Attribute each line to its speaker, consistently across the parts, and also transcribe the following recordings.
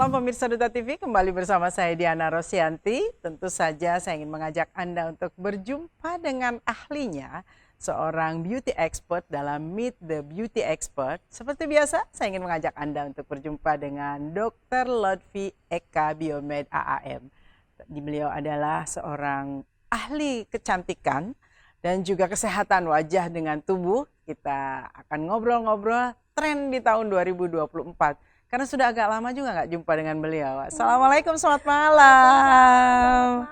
Speaker 1: malam pemirsa Duta TV, kembali bersama saya Diana Rosianti. Tentu saja saya ingin mengajak Anda untuk berjumpa dengan ahlinya, seorang beauty expert dalam Meet the Beauty Expert. Seperti biasa, saya ingin mengajak Anda untuk berjumpa dengan Dr. Lotfi Eka Biomed AAM. Beliau adalah seorang ahli kecantikan dan juga kesehatan wajah dengan tubuh. Kita akan ngobrol-ngobrol tren di tahun 2024. Karena sudah agak lama juga nggak jumpa dengan beliau. Assalamualaikum, selamat malam.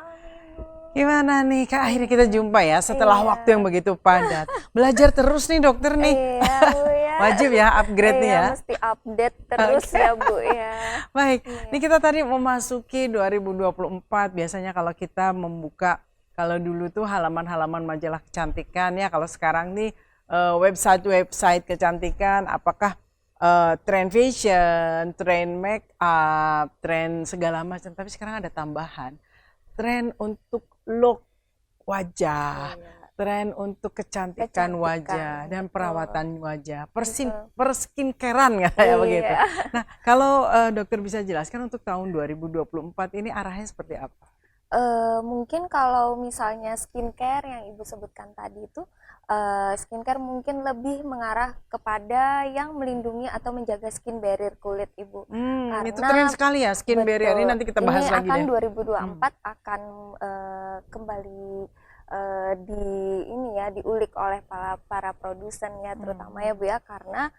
Speaker 1: Gimana nih Kak, akhirnya kita jumpa ya setelah waktu yang begitu padat. Belajar terus nih dokter nih.
Speaker 2: Iya Bu ya.
Speaker 1: Wajib ya upgrade nih ya.
Speaker 2: Mesti update terus ya Bu ya.
Speaker 1: Baik, ini kita tadi memasuki 2024. Biasanya kalau kita membuka, kalau dulu tuh halaman-halaman majalah kecantikan ya. Kalau sekarang nih website-website kecantikan, apakah tren fashion, tren make up, tren segala macam. Tapi sekarang ada tambahan, tren untuk look wajah, tren untuk kecantikan wajah dan perawatan wajah, perskincarean kayak begitu. Nah, kalau dokter bisa jelaskan untuk tahun 2024 ini arahnya seperti apa?
Speaker 2: Mungkin kalau misalnya skincare yang Ibu sebutkan tadi itu, skincare mungkin lebih mengarah kepada yang melindungi atau menjaga skin barrier kulit Ibu.
Speaker 1: Karena itu keren sekali ya skin barrier ini, nanti kita bahas lagi deh.
Speaker 2: Ini akan 2024 akan kembali diulik oleh para produsen ya, terutama ya Bu ya, karena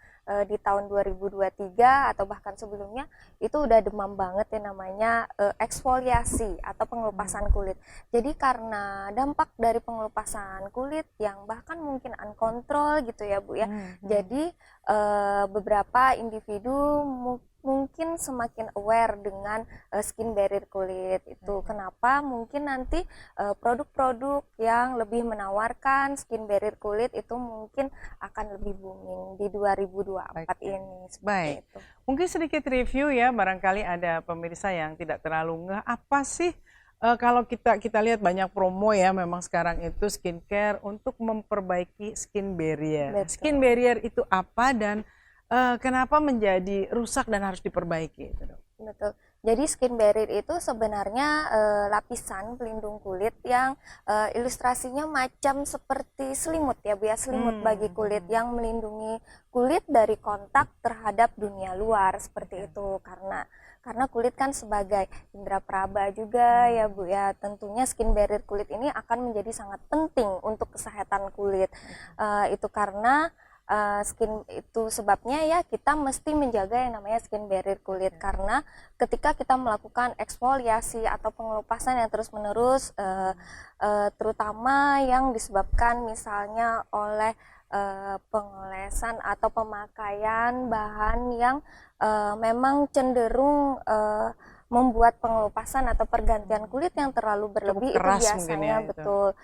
Speaker 2: di tahun 2023 atau bahkan sebelumnya itu udah demam banget ya namanya eksfoliasi atau pengelupasan kulit. Jadi karena dampak dari pengelupasan kulit yang bahkan mungkin uncontrol gitu ya Bu ya. Jadi beberapa individu mungkin semakin aware dengan skin barrier kulit itu. Kenapa? Mungkin nanti produk-produk yang lebih menawarkan skin barrier kulit itu mungkin akan lebih booming di 2024 ini.
Speaker 1: Baik. Itu. Mungkin sedikit review ya, barangkali ada pemirsa yang tidak terlalu ngeh apa sih kalau kita lihat banyak promo ya, memang sekarang itu skincare untuk memperbaiki skin barrier. Betul. Skin barrier itu apa dan kenapa menjadi rusak dan harus diperbaiki itu, Dok?
Speaker 2: Betul. Jadi skin barrier itu sebenarnya lapisan pelindung kulit yang ilustrasinya macam seperti selimut ya Bu ya, selimut bagi kulit yang melindungi kulit dari kontak terhadap dunia luar seperti itu. Karena kulit kan sebagai indera peraba juga ya Bu ya, tentunya skin barrier kulit ini akan menjadi sangat penting untuk kesehatan kulit. Itu karena skin itu sebabnya ya kita mesti menjaga yang namanya skin barrier kulit, karena ketika kita melakukan eksfoliasi atau pengelupasan yang terus menerus terutama yang disebabkan misalnya oleh pengolesan atau pemakaian bahan yang memang cenderung membuat pengelupasan atau pergantian kulit yang terlalu berlebih, itu biasanya ya, betul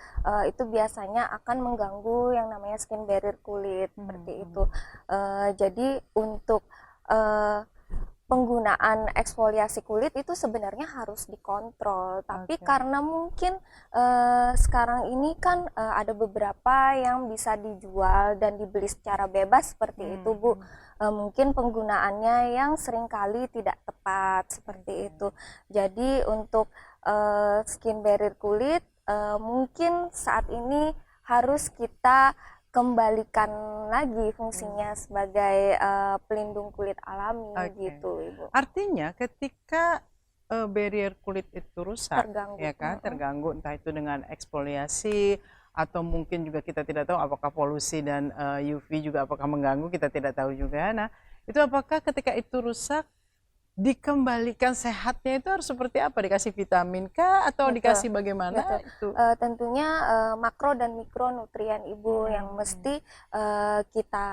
Speaker 2: itu biasanya akan mengganggu yang namanya skin barrier kulit seperti itu. Jadi untuk penggunaan eksfoliasi kulit itu sebenarnya harus dikontrol, tapi karena mungkin sekarang ini kan ada beberapa yang bisa dijual dan dibeli secara bebas seperti itu Bu. Mungkin penggunaannya yang seringkali tidak tepat seperti itu. Jadi untuk skin barrier kulit mungkin saat ini harus kita kembalikan lagi fungsinya sebagai pelindung kulit alami gitu Ibu.
Speaker 1: Artinya ketika barrier kulit itu rusak, terganggu entah itu dengan eksfoliasi atau mungkin juga kita tidak tahu apakah polusi dan UV juga apakah mengganggu, kita tidak tahu juga. Nah, itu apakah ketika itu rusak dikembalikan sehatnya itu harus seperti apa? Dikasih vitamin kah atau dikasih bagaimana? Itu
Speaker 2: tentunya makro dan mikronutrien Ibu yang mesti kita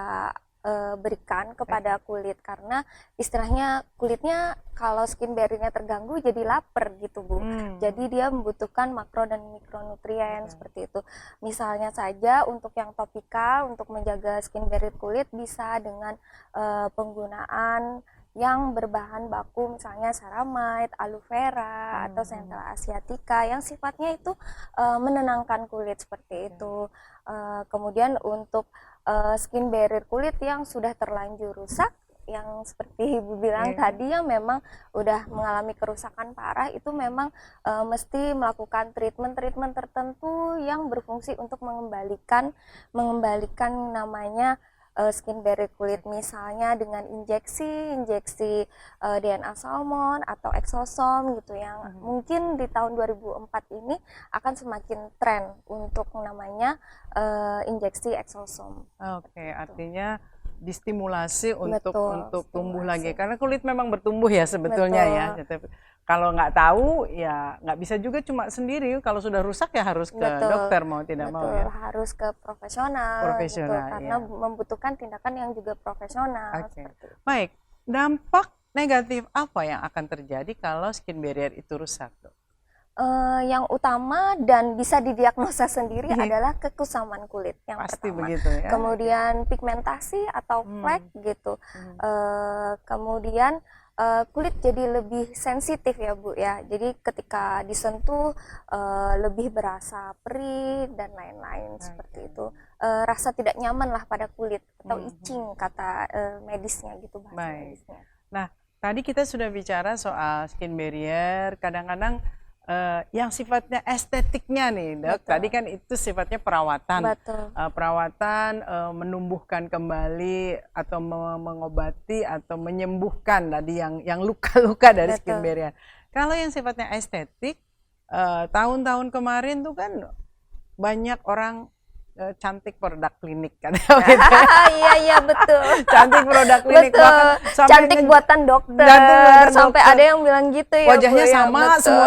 Speaker 2: berikan kepada kulit, karena istilahnya kulitnya kalau skin barrier-nya terganggu jadi lapar gitu Bu. Jadi dia membutuhkan makro dan mikronutrien seperti itu. Misalnya saja untuk yang topikal untuk menjaga skin barrier kulit bisa dengan penggunaan yang berbahan baku misalnya ceramide, aloe vera atau centella asiatica yang sifatnya itu menenangkan kulit seperti itu. Kemudian untuk skin barrier kulit yang sudah terlanjur rusak yang seperti Ibu bilang tadi yang memang udah mengalami kerusakan parah itu memang mesti melakukan treatment tertentu yang berfungsi untuk mengembalikan namanya skin barrier kulit, misalnya dengan injeksi DNA salmon atau exosom gitu, yang mungkin di tahun 2004 ini akan semakin tren untuk namanya injeksi exosom.
Speaker 1: Oke, artinya distimulasi untuk tumbuh
Speaker 2: stimulasi.
Speaker 1: lagi, karena kulit memang bertumbuh ya sebetulnya ya. Kalau nggak tahu ya nggak bisa juga cuma sendiri, kalau sudah rusak ya harus ke dokter mau tidak mau ya.
Speaker 2: Harus ke profesional gitu, karena membutuhkan tindakan yang juga profesional. Seperti itu.
Speaker 1: Baik, dampak negatif apa yang akan terjadi kalau skin barrier itu rusak, Dok?
Speaker 2: Yang utama dan bisa didiagnosa sendiri adalah kekusaman kulit yang
Speaker 1: Pasti
Speaker 2: pertama.
Speaker 1: Begitu ya.
Speaker 2: Kemudian pigmentasi atau flek gitu. Kemudian kulit jadi lebih sensitif ya Bu ya. Jadi ketika disentuh lebih berasa perih dan lain-lain seperti itu. Rasa tidak nyaman lah pada kulit atau itching kata medisnya gitu, bahasa medisnya.
Speaker 1: Nah, tadi kita sudah bicara soal skin barrier, kadang-kadang yang sifatnya estetiknya nih, Dok. Tadi kan itu sifatnya perawatan. Perawatan menumbuhkan kembali atau mengobati atau menyembuhkan tadi yang luka-luka dari skin barrier. Kalau yang sifatnya estetik, tahun-tahun kemarin tuh kan banyak orang cantik produk klinik kan.
Speaker 2: Iya betul.
Speaker 1: Cantik produk klinik, bahkan
Speaker 2: cantik buatan dokter. Sampai ada yang bilang gitu ya.
Speaker 1: Wajahnya
Speaker 2: Bu,
Speaker 1: sama
Speaker 2: ya,
Speaker 1: semua.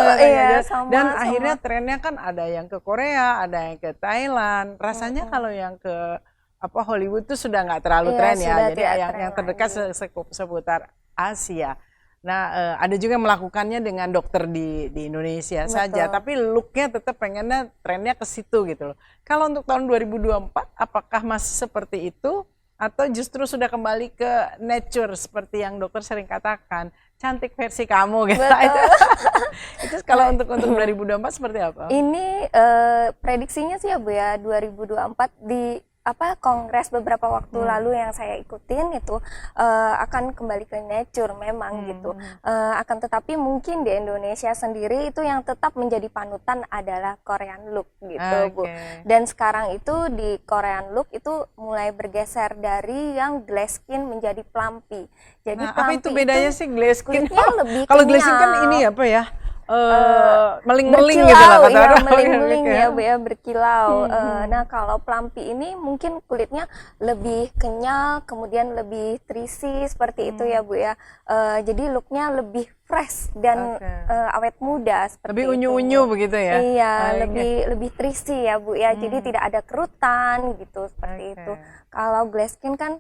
Speaker 1: Dan
Speaker 2: sama.
Speaker 1: akhirnya trennya kan ada yang ke Korea, ada yang ke Thailand. Rasanya kalau yang ke Hollywood tuh sudah nggak terlalu tren ya. Jadi yang terdekat seputar Asia. Nah, ada juga melakukannya dengan dokter di Indonesia saja, tapi looknya tetap pengennya trennya ke situ gitu loh. Kalau untuk tahun 2024, apakah masih seperti itu atau justru sudah kembali ke nature seperti yang dokter sering katakan, cantik versi kamu gitu? Itu kalau untuk 2024 seperti apa?
Speaker 2: Ini prediksinya sih ya Bu ya, 2024 di kongres beberapa waktu lalu yang saya ikutin itu akan kembali ke nature memang gitu. Akan tetapi mungkin di Indonesia sendiri itu yang tetap menjadi panutan adalah Korean look gitu Bu. Dan sekarang itu di Korean look itu mulai bergeser dari yang glass skin menjadi plumpy. Jadi
Speaker 1: apa itu bedanya sih glass skin?
Speaker 2: Kalau
Speaker 1: glass skin kan ini apa ya? Meling-meling gitu lah kata orang.
Speaker 2: Meling-meling ya Bu ya, berkilau. Nah kalau plumpy ini mungkin kulitnya lebih kenyal, kemudian lebih trisi seperti itu ya Bu ya. Jadi looknya lebih fresh dan awet muda seperti
Speaker 1: lebih unyu-unyu begitu ya.
Speaker 2: Iya, lebih trisi ya Bu ya. Jadi tidak ada kerutan gitu seperti itu. Kalau glass skin kan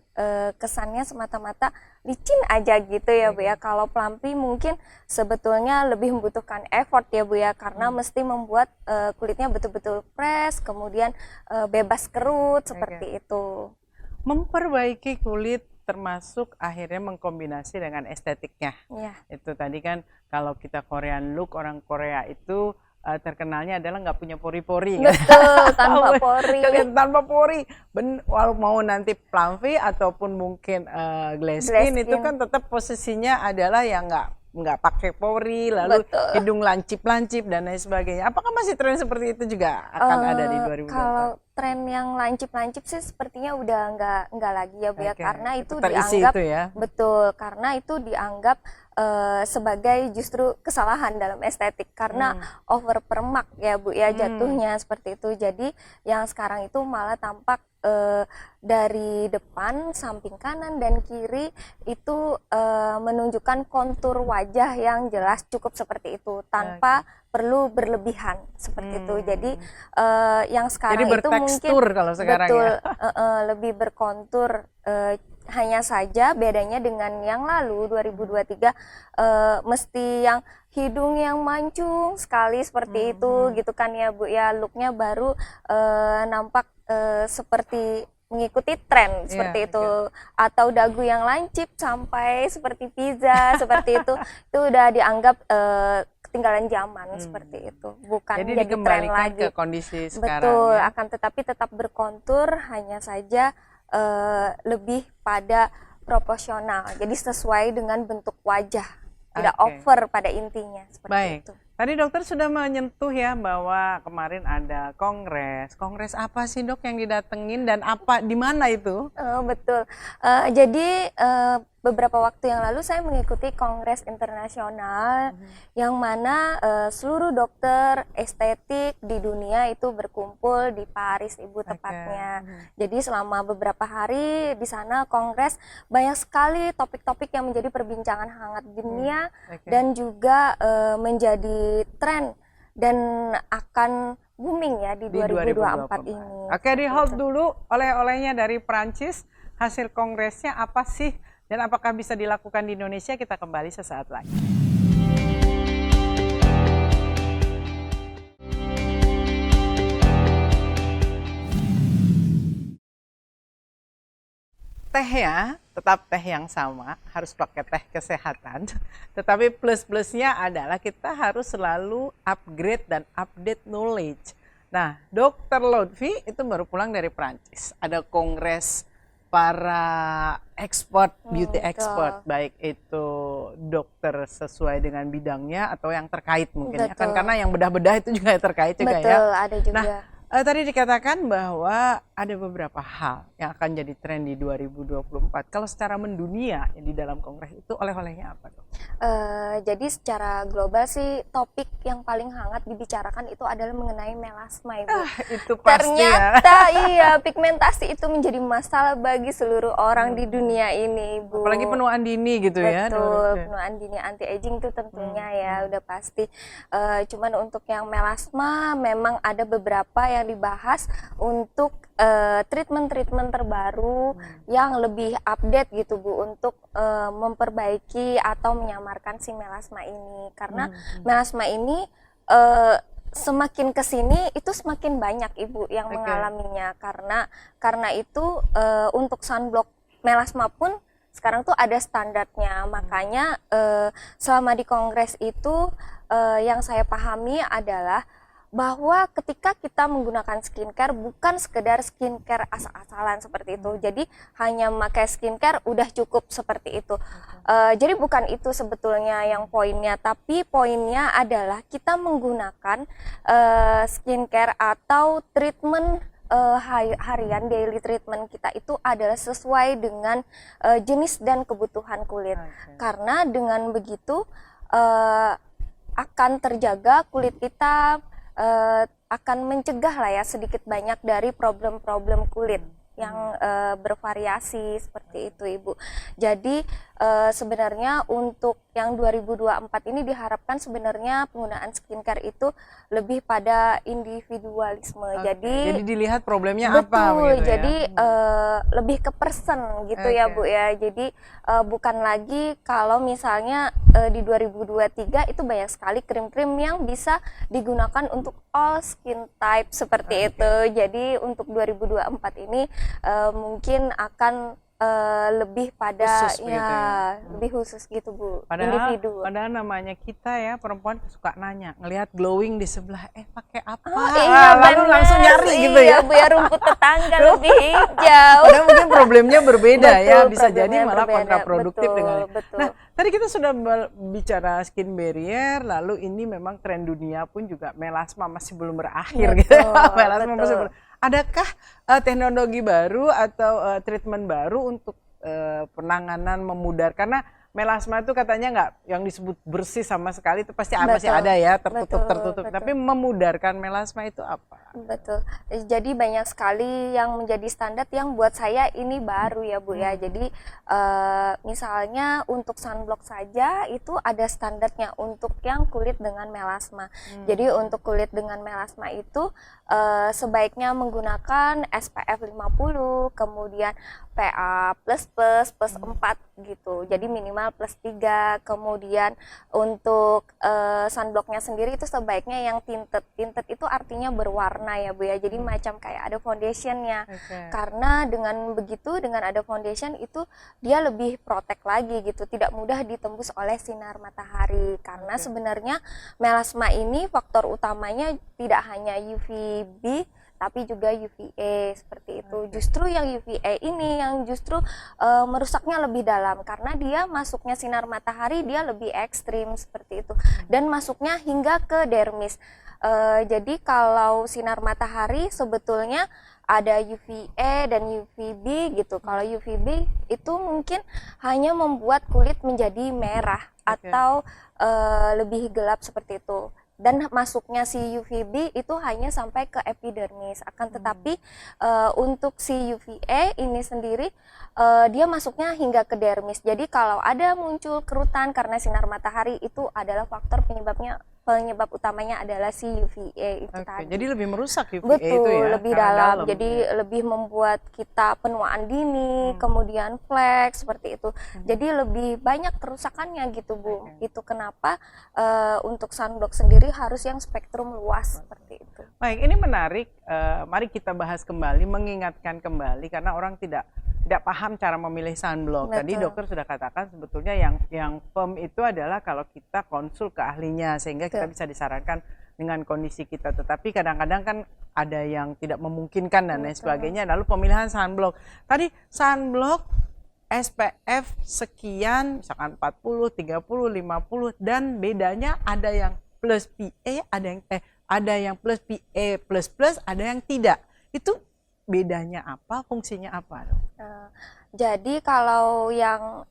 Speaker 2: kesannya semata-mata licin aja gitu ya Bu ya. Kalau plumpy mungkin sebetulnya lebih membutuhkan effort ya Bu ya, karena mesti membuat kulitnya betul-betul fresh, kemudian bebas kerut seperti itu.
Speaker 1: Memperbaiki kulit termasuk akhirnya mengkombinasi dengan estetiknya. Itu tadi kan kalau kita Korean look, orang Korea itu terkenalnya adalah nggak punya pori-pori.
Speaker 2: Betul, tanpa pori.
Speaker 1: Tanpa pori. Walau mau nanti plumpy ataupun mungkin glass skin itu kan tetap posisinya adalah yang nggak pakai pori, lalu hidung lancip-lancip dan lain sebagainya. Apakah masih tren seperti itu juga akan ada di 2024?
Speaker 2: Kalau tren yang lancip-lancip sih sepertinya udah nggak lagi ya Bu ya, karena itu dianggap betul, karena itu dianggap sebagai justru kesalahan dalam estetik karena over permak ya Bu ya jatuhnya seperti itu. Jadi yang sekarang itu malah tampak dari depan, samping kanan dan kiri itu menunjukkan kontur wajah yang jelas cukup seperti itu tanpa perlu berlebihan seperti itu. Jadi yang sekarang itu mungkin
Speaker 1: kalau sekarang
Speaker 2: lebih berkontur. Hanya saja bedanya dengan yang lalu 2023 mesti yang hidung yang mancung sekali seperti itu gitu kan ya Bu ya, looknya baru nampak seperti mengikuti tren seperti itu, atau dagu yang lancip sampai seperti pizza seperti itu udah dianggap ketinggalan zaman seperti itu, bukan jadi tren lagi.
Speaker 1: Ke kondisi sekarang.
Speaker 2: Betul, akan tetapi tetap berkontur, hanya saja lebih pada proporsional, jadi sesuai dengan bentuk wajah, tidak
Speaker 1: Oke.
Speaker 2: over pada intinya seperti
Speaker 1: Baik.
Speaker 2: itu.
Speaker 1: Tadi dokter sudah menyentuh ya bahwa kemarin ada kongres. Kongres apa sih dok yang didatengin dan apa di mana itu?
Speaker 2: Betul. Jadi beberapa waktu yang lalu saya mengikuti kongres internasional yang mana seluruh dokter estetik di dunia itu berkumpul di Paris, Ibu, tepatnya. Jadi selama beberapa hari di sana kongres, banyak sekali topik-topik yang menjadi perbincangan hangat di dunia dan juga menjadi tren dan akan booming ya di 2024 ini.
Speaker 1: Oke, di hold dulu oleh-olehnya dari Prancis. Hasil kongresnya apa sih dan apakah bisa dilakukan di Indonesia? Kita kembali sesaat lagi. Teh ya, tetap teh yang sama, harus pakai teh kesehatan. Tetapi plus-plusnya adalah kita harus selalu upgrade dan update knowledge. Nah, Dr. Lutfi itu baru pulang dari Prancis. Ada kongres para expert, beauty expert, baik itu dokter sesuai dengan bidangnya atau yang terkait mungkin. Ya. Kan karena yang bedah-bedah itu juga terkait juga ya.
Speaker 2: Betul, ada juga.
Speaker 1: Nah, tadi dikatakan bahwa ada beberapa hal yang akan jadi tren di 2024. Kalau secara mendunia yang di dalam kongres itu oleh-olehnya apa dok?
Speaker 2: Jadi secara global sih topik yang paling hangat dibicarakan itu adalah mengenai melasma, Ibu.
Speaker 1: Itu pasti
Speaker 2: Ternyata iya, pigmentasi itu menjadi masalah bagi seluruh orang di dunia ini, Ibu.
Speaker 1: Apalagi penuaan dini gitu ya.
Speaker 2: Betul, penuaan dini anti aging itu tentunya ya udah pasti. Cuman untuk yang melasma memang ada beberapa yang dibahas untuk treatment-treatment terbaru yang lebih update gitu Bu, untuk memperbaiki atau menyamarkan si melasma ini. Karena melasma ini semakin kesini itu semakin banyak Ibu yang mengalaminya, karena itu untuk sunblock melasma pun sekarang tuh ada standarnya. Makanya selama di kongres itu yang saya pahami adalah bahwa ketika kita menggunakan skincare bukan sekedar skincare asal-asalan seperti itu. Jadi hanya memakai skincare udah cukup seperti itu. Jadi bukan itu sebetulnya yang poinnya, tapi poinnya adalah kita menggunakan skincare atau treatment harian, daily treatment kita itu adalah sesuai dengan jenis dan kebutuhan kulit. Karena dengan begitu akan terjaga kulit kita, akan mencegah lah ya sedikit banyak dari problem-problem kulit yang bervariasi seperti itu Ibu. Jadi sebenarnya untuk yang 2024 ini diharapkan sebenarnya penggunaan skincare itu lebih pada individualisme. Jadi
Speaker 1: dilihat problemnya
Speaker 2: betul,
Speaker 1: apa begitu
Speaker 2: jadi
Speaker 1: ya?
Speaker 2: lebih ke person gitu ya Bu ya. Jadi bukan lagi kalau misalnya di 2023 itu banyak sekali krim-krim yang bisa digunakan untuk all skin type seperti itu. Jadi untuk 2024 ini mungkin akan lebih pada
Speaker 1: Khusus begitu ya.
Speaker 2: lebih khusus gitu Bu.
Speaker 1: Padahal
Speaker 2: Individu.
Speaker 1: namanya kita ya perempuan suka nanya, ngelihat glowing di sebelah, pakai apa?
Speaker 2: Iya,
Speaker 1: Lalu langsung nyari gitu ya.
Speaker 2: Bu ya, rumput tetangga lebih hijau.
Speaker 1: Padahal mungkin problemnya berbeda ya,
Speaker 2: Betul,
Speaker 1: bisa jadi
Speaker 2: problemnya
Speaker 1: malah
Speaker 2: berbeda.
Speaker 1: kontraproduktif
Speaker 2: Betul,
Speaker 1: dengan.
Speaker 2: betul.
Speaker 1: Nah, tadi kita sudah bicara skin barrier, lalu ini memang tren dunia pun juga melasma masih belum berakhir gitu. Melasma masih belum. Adakah teknologi baru atau treatment baru untuk penanganan memudar? Karena melasma itu katanya nggak yang disebut bersih sama sekali, itu pasti masih ada ya, tertutup. Tapi memudarkan melasma itu apa?
Speaker 2: Betul. Jadi banyak sekali yang menjadi standar yang buat saya ini baru ya Bu ya. Jadi misalnya untuk sunblock saja itu ada standarnya untuk yang kulit dengan melasma. Jadi untuk kulit dengan melasma itu sebaiknya menggunakan SPF 50, kemudian PA++, plus 4 gitu. Jadi minimal plus 3. Kemudian untuk sunblocknya sendiri itu sebaiknya yang tinted. Tinted itu artinya berwarna ya Bu ya. Jadi macam kayak ada foundationnya. Karena dengan begitu, dengan ada foundation itu dia lebih protect lagi gitu. Tidak mudah ditembus oleh sinar matahari. Karena sebenarnya melasma ini faktor utamanya tidak hanya UVB, tapi juga UVA seperti itu. Justru yang UVA ini yang justru merusaknya lebih dalam karena dia masuknya sinar matahari dia lebih ekstrim seperti itu dan masuknya hingga ke dermis. Jadi kalau sinar matahari sebetulnya ada UVA dan UVB gitu. Kalau UVB itu mungkin hanya membuat kulit menjadi merah atau lebih gelap seperti itu. Dan masuknya si UVB itu hanya sampai ke epidermis. Akan tetapi untuk si UVA ini sendiri dia masuknya hingga ke dermis. Jadi kalau ada muncul kerutan karena sinar matahari itu adalah faktor penyebab utamanya adalah si UVA itu tadi.
Speaker 1: Jadi lebih merusak UVA itu
Speaker 2: Betul,
Speaker 1: ya?
Speaker 2: lebih dalam. Jadi lebih membuat kita penuaan dini, kemudian flek seperti itu. Jadi lebih banyak kerusakannya gitu Bu. Itu kenapa untuk sunblock sendiri harus yang spektrum luas seperti itu.
Speaker 1: Baik, ini menarik. Mari kita bahas kembali, mengingatkan kembali karena orang tidak paham cara memilih sunblock. Tadi dokter sudah katakan sebetulnya yang firm itu adalah kalau kita konsul ke ahlinya sehingga kita bisa disarankan dengan kondisi kita. Tetapi kadang-kadang kan ada yang tidak memungkinkan dan lain sebagainya. Lalu pemilihan sunblock. Tadi sunblock SPF sekian, misalkan 40, 30, 50 dan bedanya ada yang plus PA, ada yang plus PA plus, ada yang tidak. Itu bedanya apa, fungsinya apa?
Speaker 2: Jadi kalau yang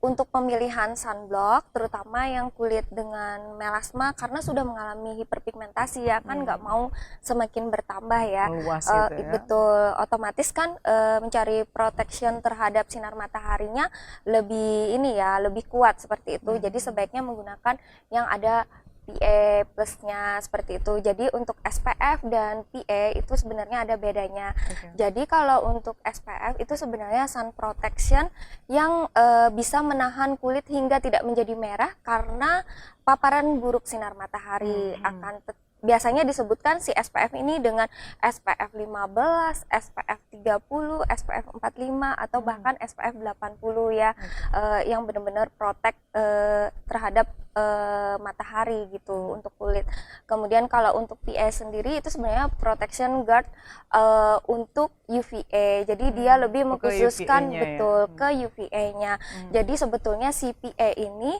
Speaker 2: untuk pemilihan sunblock, terutama yang kulit dengan melasma karena sudah mengalami hiperpigmentasi ya kan nggak mau semakin bertambah ya.
Speaker 1: Meluas gitu ya.
Speaker 2: Betul, otomatis kan mencari protection terhadap sinar mataharinya lebih kuat seperti itu. Jadi sebaiknya menggunakan yang ada PA plusnya seperti itu. Jadi untuk SPF dan PA itu sebenarnya ada bedanya. Jadi kalau untuk SPF itu sebenarnya sun protection yang bisa menahan kulit hingga tidak menjadi merah karena paparan buruk sinar matahari. Biasanya disebutkan si SPF ini dengan SPF 15, SPF 30, SPF 45 atau bahkan SPF 80 ya, yang benar-benar protect terhadap matahari gitu untuk kulit. Kemudian kalau untuk PA sendiri itu sebenarnya protection guard untuk UVA. Jadi dia lebih mengkhususkan ke UVA-nya. Jadi sebetulnya si PA ini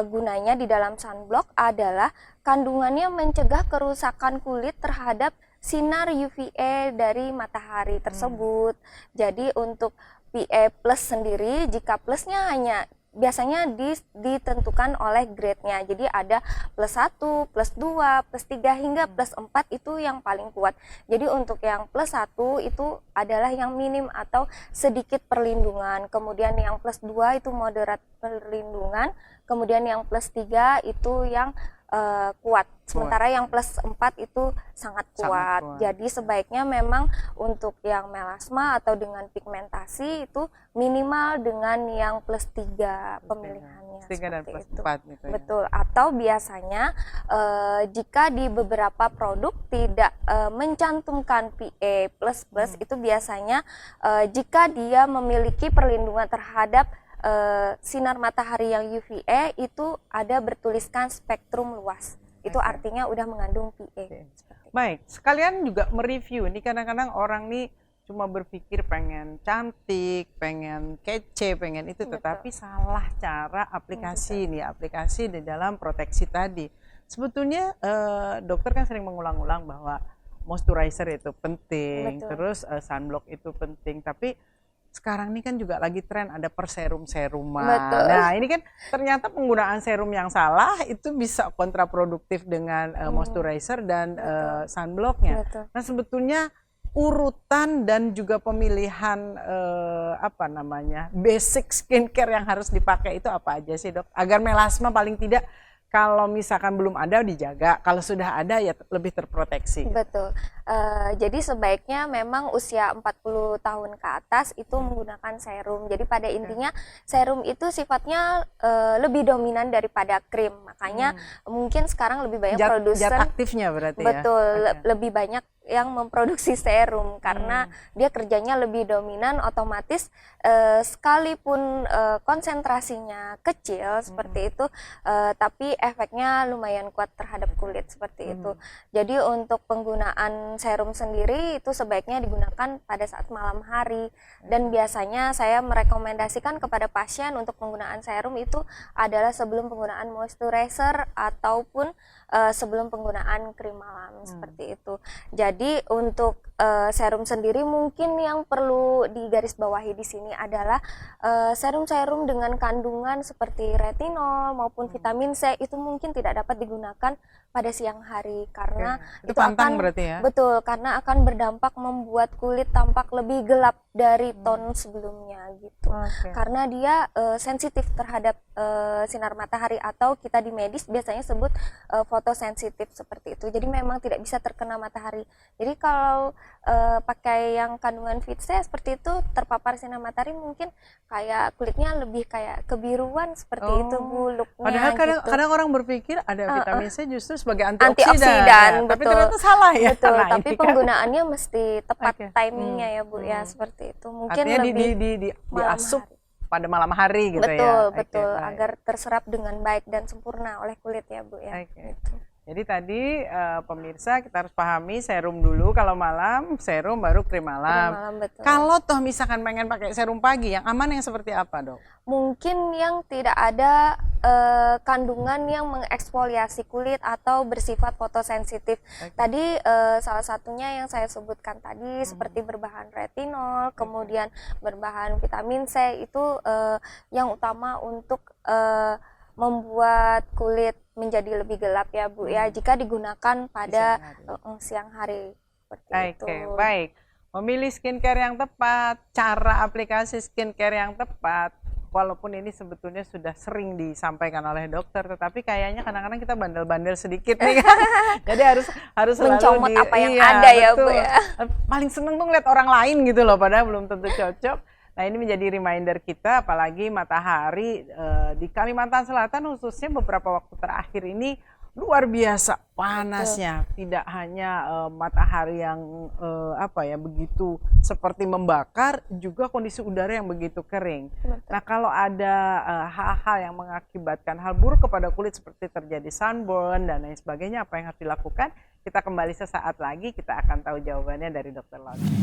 Speaker 2: gunanya di dalam sunblock adalah kandungannya mencegah kerusakan kulit terhadap sinar UVA dari matahari tersebut. Jadi untuk PA plus sendiri, jika plusnya hanya biasanya ditentukan oleh grade-nya. Jadi ada plus 1, plus 2, plus 3 hingga plus 4 itu yang paling kuat. Jadi untuk yang plus 1 itu adalah yang minim atau sedikit perlindungan. Kemudian yang plus 2 itu moderat perlindungan. Kemudian yang plus 3 itu yang kuat. Sementara yang plus 4 itu sangat kuat. Jadi sebaiknya memang untuk yang melasma atau dengan pigmentasi itu minimal dengan yang plus 3 pemilihannya.
Speaker 1: 3 dan plus 4 gitu ya.
Speaker 2: Betul. Atau biasanya jika di beberapa produk tidak mencantumkan PA++, itu biasanya jika dia memiliki perlindungan terhadap sinar matahari yang UVA itu ada bertuliskan spektrum luas. Itu artinya udah mengandung PA.
Speaker 1: Baik, sekalian juga mereview. Ini kadang-kadang orang nih cuma berpikir pengen cantik, pengen kece, pengen itu, tetapi salah cara aplikasi nih, aplikasi di dalam proteksi tadi. Sebetulnya dokter kan sering mengulang-ulang bahwa moisturizer itu penting, terus sunblock itu penting, tapi sekarang ini kan juga lagi tren ada perserum-seruman. Nah ini kan ternyata penggunaan serum yang salah itu bisa kontraproduktif dengan moisturizer dan sunblocknya. Nah sebetulnya urutan dan juga pemilihan basic skincare yang harus dipakai itu apa aja sih dok? Agar melasma paling tidak kalau misalkan belum ada dijaga, kalau sudah ada ya lebih terproteksi.
Speaker 2: Betul. Jadi sebaiknya memang usia 40 tahun ke atas itu menggunakan serum. Jadi pada intinya serum itu sifatnya lebih dominan daripada krim. Makanya mungkin sekarang lebih banyak
Speaker 1: Zat
Speaker 2: produsen,
Speaker 1: aktifnya berarti ya?
Speaker 2: betul,
Speaker 1: Oke.
Speaker 2: lebih banyak yang memproduksi serum karena dia kerjanya lebih dominan, otomatis sekalipun konsentrasinya kecil seperti itu, tapi efeknya lumayan kuat terhadap kulit seperti itu. Jadi untuk penggunaan serum sendiri itu sebaiknya digunakan pada saat malam hari, dan biasanya saya merekomendasikan kepada pasien untuk penggunaan serum itu adalah sebelum penggunaan moisturizer ataupun sebelum penggunaan krim malam seperti itu. Jadi untuk serum sendiri mungkin yang perlu digarisbawahi di sini adalah serum-serum dengan kandungan seperti retinol maupun vitamin C itu mungkin tidak dapat digunakan pada siang hari karena
Speaker 1: Itu
Speaker 2: itu
Speaker 1: pantang
Speaker 2: akan,
Speaker 1: berarti ya?
Speaker 2: betul, karena akan berdampak membuat kulit tampak lebih gelap dari ton sebelumnya gitu. Karena dia sensitif terhadap sinar matahari, atau kita di medis biasanya sebut fotosensitif seperti itu. Jadi memang tidak bisa terkena matahari. Jadi kalau pakai yang kandungan VIT C seperti itu, terpapar sinar matahari mungkin kayak kulitnya lebih kayak kebiruan seperti itu, buluknya.
Speaker 1: Padahal
Speaker 2: gitu.
Speaker 1: kadang orang berpikir ada vitamin C justru sebagai
Speaker 2: Antioksidan,
Speaker 1: tapi
Speaker 2: betul.
Speaker 1: ternyata salah ya.
Speaker 2: Betul,
Speaker 1: Nah,
Speaker 2: tapi
Speaker 1: ini kan
Speaker 2: penggunaannya mesti tepat timingnya ya Bu ya,
Speaker 1: Hmm.
Speaker 2: seperti itu. Mungkin
Speaker 1: artinya
Speaker 2: lebih malam
Speaker 1: diasup
Speaker 2: hari.
Speaker 1: pada malam hari gitu
Speaker 2: Betul,
Speaker 1: ya.
Speaker 2: betul,
Speaker 1: Baik.
Speaker 2: agar terserap dengan baik dan sempurna oleh kulit ya Bu ya. Gitu.
Speaker 1: Jadi tadi pemirsa kita harus pahami serum dulu kalau malam, serum baru krim malam.
Speaker 2: Malam, betul.
Speaker 1: Kalau toh misalkan pengen pakai serum pagi, yang aman yang seperti apa, Dok?
Speaker 2: Mungkin yang tidak ada kandungan yang mengeksfoliasi kulit atau bersifat fotosensitif. Tadi salah satunya yang saya sebutkan tadi seperti berbahan retinol, kemudian berbahan vitamin C itu yang utama untuk membuat kulit menjadi lebih gelap ya Bu ya, jika digunakan pada siang hari seperti itu.
Speaker 1: Baik. Memilih skincare yang tepat, cara aplikasi skincare yang tepat, walaupun ini sebetulnya sudah sering disampaikan oleh dokter, tetapi kayaknya kadang-kadang kita bandel-bandel sedikit nih kan. Jadi harus selalu
Speaker 2: mencomot apa yang ada ya Bu ya.
Speaker 1: Paling seneng tuh ngeliat orang lain gitu loh, padahal belum tentu cocok. Nah, ini menjadi reminder kita, apalagi matahari di Kalimantan Selatan khususnya beberapa waktu terakhir ini luar biasa panasnya. Tidak hanya matahari yang begitu seperti membakar, juga kondisi udara yang begitu kering. Nah, kalau ada hal-hal yang mengakibatkan hal buruk kepada kulit seperti terjadi sunburn dan lain sebagainya, apa yang harus dilakukan? Kita kembali sesaat lagi, kita akan tahu jawabannya dari Dr. Laudie.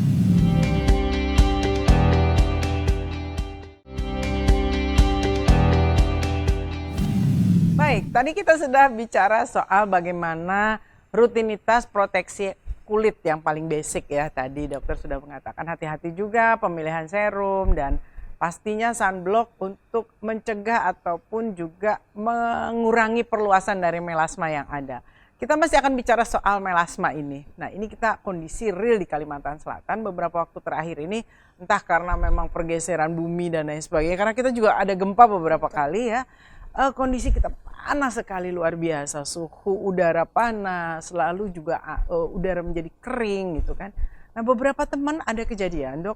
Speaker 1: Baik, tadi kita sudah bicara soal bagaimana rutinitas proteksi kulit yang paling basic ya. Tadi dokter sudah mengatakan hati-hati juga pemilihan serum dan pastinya sunblock untuk mencegah ataupun juga mengurangi perluasan dari melasma yang ada. Kita masih akan bicara soal melasma ini. Nah, ini kita kondisi real di Kalimantan Selatan beberapa waktu terakhir ini, entah karena memang pergeseran bumi dan lain sebagainya, karena kita juga ada gempa beberapa kali ya. Kondisi kita panas sekali, luar biasa, suhu udara panas, lalu juga udara menjadi kering gitu kan. Nah, beberapa teman ada kejadian, Dok,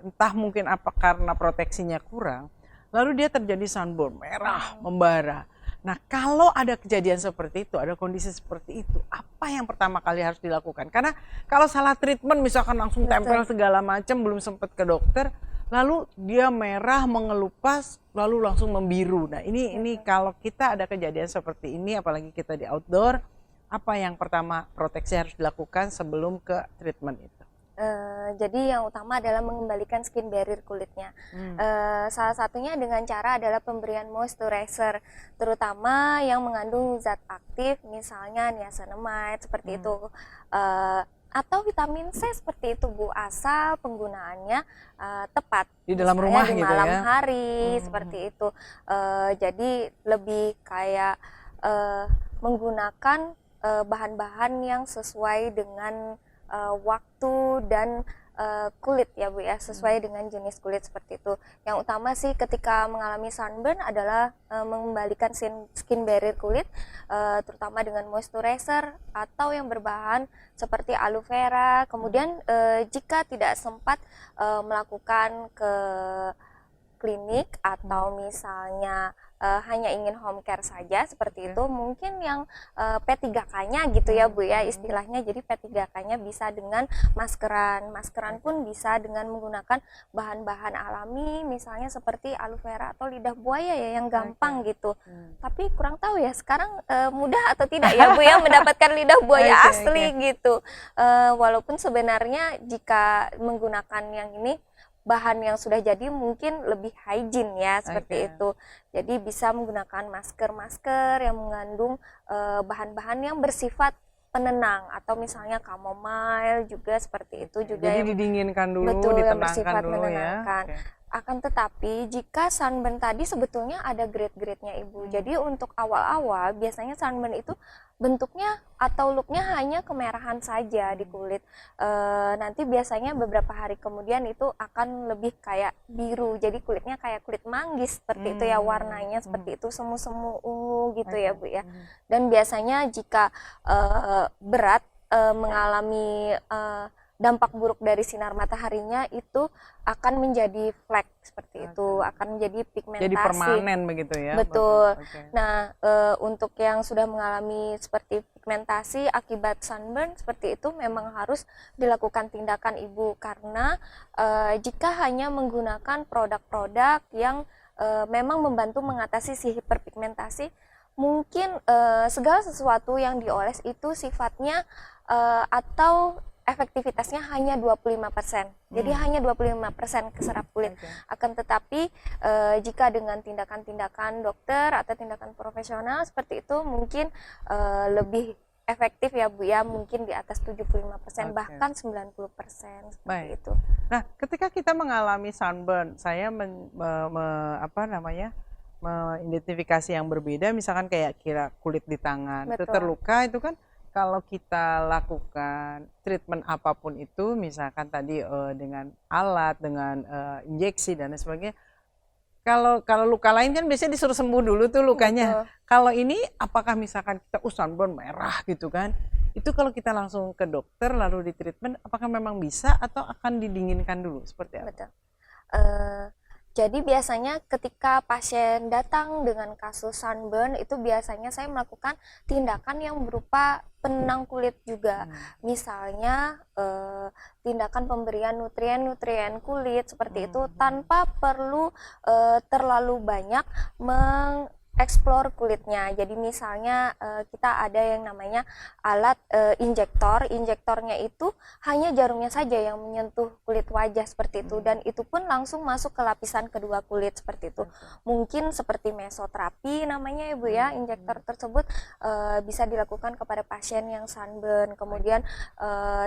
Speaker 1: entah mungkin apa karena proteksinya kurang, lalu dia terjadi sunburn, merah, membara. Nah, kalau ada kejadian seperti itu, ada kondisi seperti itu, apa yang pertama kali harus dilakukan? Karena kalau salah treatment, misalkan langsung tempel segala macam, belum sempat ke dokter, lalu dia merah, mengelupas, lalu langsung membiru. Nah, ini kalau kita ada kejadian seperti ini, apalagi kita di outdoor, apa yang pertama proteksi harus dilakukan sebelum ke treatment itu?
Speaker 2: Jadi yang utama adalah mengembalikan skin barrier kulitnya. Salah satunya dengan cara adalah pemberian moisturizer, terutama yang mengandung zat aktif, misalnya niacinamide seperti itu, atau vitamin C seperti itu Bu, asal penggunaannya tepat
Speaker 1: di dalam rumah
Speaker 2: di
Speaker 1: gitu
Speaker 2: malam
Speaker 1: ya,
Speaker 2: hari seperti itu. Jadi lebih kayak menggunakan bahan-bahan yang sesuai dengan waktu dan kulit ya Bu ya, sesuai dengan jenis kulit seperti itu. Yang utama sih ketika mengalami sunburn adalah mengembalikan skin barrier kulit, terutama dengan moisturizer atau yang berbahan seperti aloe vera. Kemudian jika tidak sempat melakukan ke klinik atau misalnya hanya ingin home care saja seperti itu, mungkin yang P3K-nya gitu ya Bu ya istilahnya. Jadi P3K-nya bisa dengan maskeran pun bisa dengan menggunakan bahan-bahan alami misalnya seperti aloe vera atau lidah buaya ya yang gampang gitu. Tapi kurang tahu ya sekarang mudah atau tidak ya Bu ya mendapatkan lidah buaya asli gitu. Walaupun sebenarnya jika menggunakan yang ini bahan yang sudah jadi mungkin lebih hygiene ya seperti itu. Jadi bisa menggunakan masker yang mengandung bahan-bahan yang bersifat penenang atau misalnya chamomile juga seperti itu juga.
Speaker 1: Jadi
Speaker 2: yang
Speaker 1: didinginkan dulu,
Speaker 2: betul yang
Speaker 1: ditenangkan
Speaker 2: bersifat
Speaker 1: dulu
Speaker 2: menenangkan.
Speaker 1: ya.
Speaker 2: Akan tetapi jika sunburn tadi sebetulnya ada grade-grade-nya Ibu. Jadi untuk awal-awal biasanya sunburn itu bentuknya atau looknya hanya kemerahan saja di kulit. Nanti biasanya beberapa hari kemudian itu akan lebih kayak biru. Jadi kulitnya kayak kulit manggis seperti itu ya, warnanya seperti itu, semu-semu ungu gitu ya Bu ya. Dan biasanya jika berat mengalami dampak buruk dari sinar mataharinya itu akan menjadi flek seperti itu, akan menjadi pigmentasi.
Speaker 1: Jadi permanen begitu ya.
Speaker 2: Betul. Nah, untuk yang sudah mengalami seperti pigmentasi akibat sunburn seperti itu memang harus dilakukan tindakan Ibu, karena jika hanya menggunakan produk-produk yang memang membantu mengatasi si hiperpigmentasi, mungkin segala sesuatu yang dioles itu sifatnya atau efektivitasnya hanya 25%. Jadi hanya 25% keserap kulit. Akan tetapi jika dengan tindakan-tindakan dokter atau tindakan profesional seperti itu mungkin lebih efektif ya Bu ya, mungkin di atas 75%, bahkan 90% seperti itu.
Speaker 1: Nah, ketika kita mengalami sunburn, saya mengidentifikasi yang berbeda, misalkan kayak kira kulit di tangan itu terluka, itu kan kalau kita lakukan treatment apapun itu, misalkan tadi dengan alat, dengan injeksi dan lain sebagainya, kalau luka lain kan biasanya disuruh sembuh dulu tuh lukanya. Kalau ini apakah misalkan kita sunburn merah gitu kan, itu kalau kita langsung ke dokter lalu di treatment, apakah memang bisa atau akan didinginkan dulu seperti apa?
Speaker 2: Betul. Jadi biasanya ketika pasien datang dengan kasus sunburn itu biasanya saya melakukan tindakan yang berupa penenang kulit juga. Misalnya tindakan pemberian nutrien kulit seperti itu tanpa perlu terlalu banyak explore kulitnya. Jadi misalnya kita ada yang namanya alat injektornya itu hanya jarumnya saja yang menyentuh kulit wajah seperti itu, dan itu pun langsung masuk ke lapisan kedua kulit seperti itu. Mungkin seperti mesoterapi namanya Ibu ya, injektor tersebut bisa dilakukan kepada pasien yang sunburn. Kemudian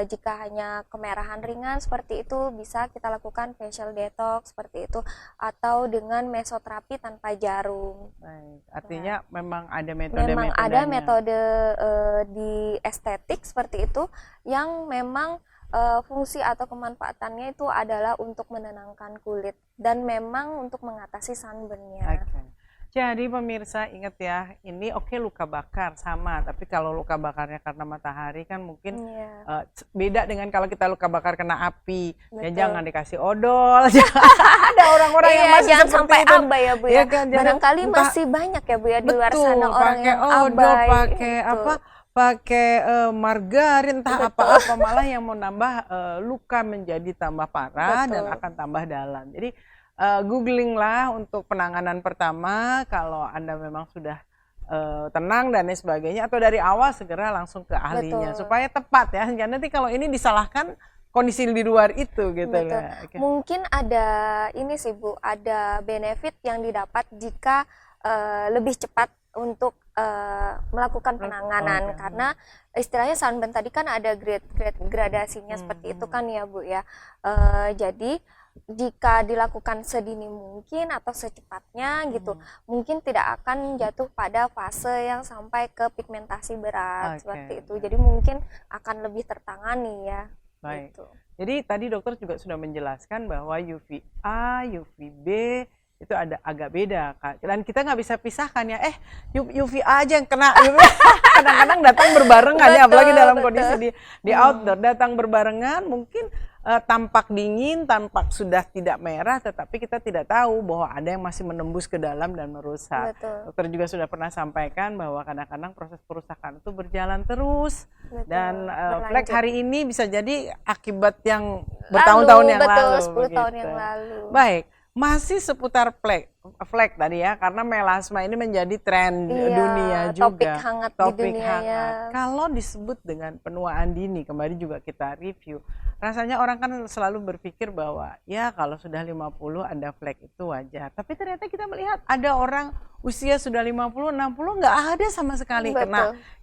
Speaker 2: jika hanya kemerahan ringan seperti itu bisa kita lakukan facial detox seperti itu, atau dengan mesoterapi tanpa jarum.
Speaker 1: Artinya memang ada metode-metodenya.
Speaker 2: Memang ada metode di estetik seperti itu yang memang fungsi atau kemanfaatannya itu adalah untuk menenangkan kulit dan memang untuk mengatasi sunburn-nya.
Speaker 1: Jadi pemirsa ingat ya, ini luka bakar sama, tapi kalau luka bakarnya karena matahari kan mungkin beda dengan kalau kita luka bakar kena api. Ya jangan dikasih odol. Ada orang-orang yang masih
Speaker 2: jangan sampai
Speaker 1: itu.
Speaker 2: abai ya Bu ya. Barangkali masih banyak ya Bu ya di luar sana orang yang abai.
Speaker 1: Pakai apa? Pakai margarin entah apa-apa, malah yang mau nambah luka menjadi tambah parah dan akan tambah dalam. Jadi googling lah untuk penanganan pertama kalau Anda memang sudah tenang dan lain sebagainya, atau dari awal segera langsung ke ahlinya supaya tepat ya. Jangan nanti kalau ini disalahkan kondisi di luar itu gitu lah.
Speaker 2: Mungkin ada ini sih Bu, ada benefit yang didapat jika lebih cepat untuk melakukan penanganan, karena istilahnya sunburn tadi kan ada gradasinya seperti itu kan ya Bu ya. Jadi jika dilakukan sedini mungkin atau secepatnya gitu, mungkin tidak akan jatuh pada fase yang sampai ke pigmentasi berat seperti itu. Jadi mungkin akan lebih tertangani ya.
Speaker 1: Baik.
Speaker 2: Gitu.
Speaker 1: Jadi tadi dokter juga sudah menjelaskan bahwa UVA, UVB itu ada agak beda, Kak. Dan kita nggak bisa pisahkan ya, UVA aja yang kena. Kadang-kadang datang berbarengan ya, apalagi dalam kondisi di outdoor, datang berbarengan, mungkin tampak dingin, tampak sudah tidak merah, tetapi kita tidak tahu bahwa ada yang masih menembus ke dalam dan merusak.
Speaker 2: Betul.
Speaker 1: Dokter juga sudah pernah sampaikan bahwa kadang-kadang proses perusakan itu berjalan terus.
Speaker 2: Betul,
Speaker 1: Dan flek
Speaker 2: berlanjut.
Speaker 1: hari ini bisa jadi akibat yang bertahun-tahun yang
Speaker 2: betul,
Speaker 1: lalu.
Speaker 2: 10 tahun yang
Speaker 1: begitu.
Speaker 2: lalu.
Speaker 1: Baik, masih seputar flek tadi ya, karena melasma ini menjadi tren dunia juga.
Speaker 2: Topik hangat di dunia ya.
Speaker 1: Kalau disebut dengan penuaan dini, kemarin juga kita review, rasanya orang kan selalu berpikir bahwa ya kalau sudah 50 ada flek itu wajar. Tapi ternyata kita melihat ada orang usia sudah 50, 60 nggak ada sama sekali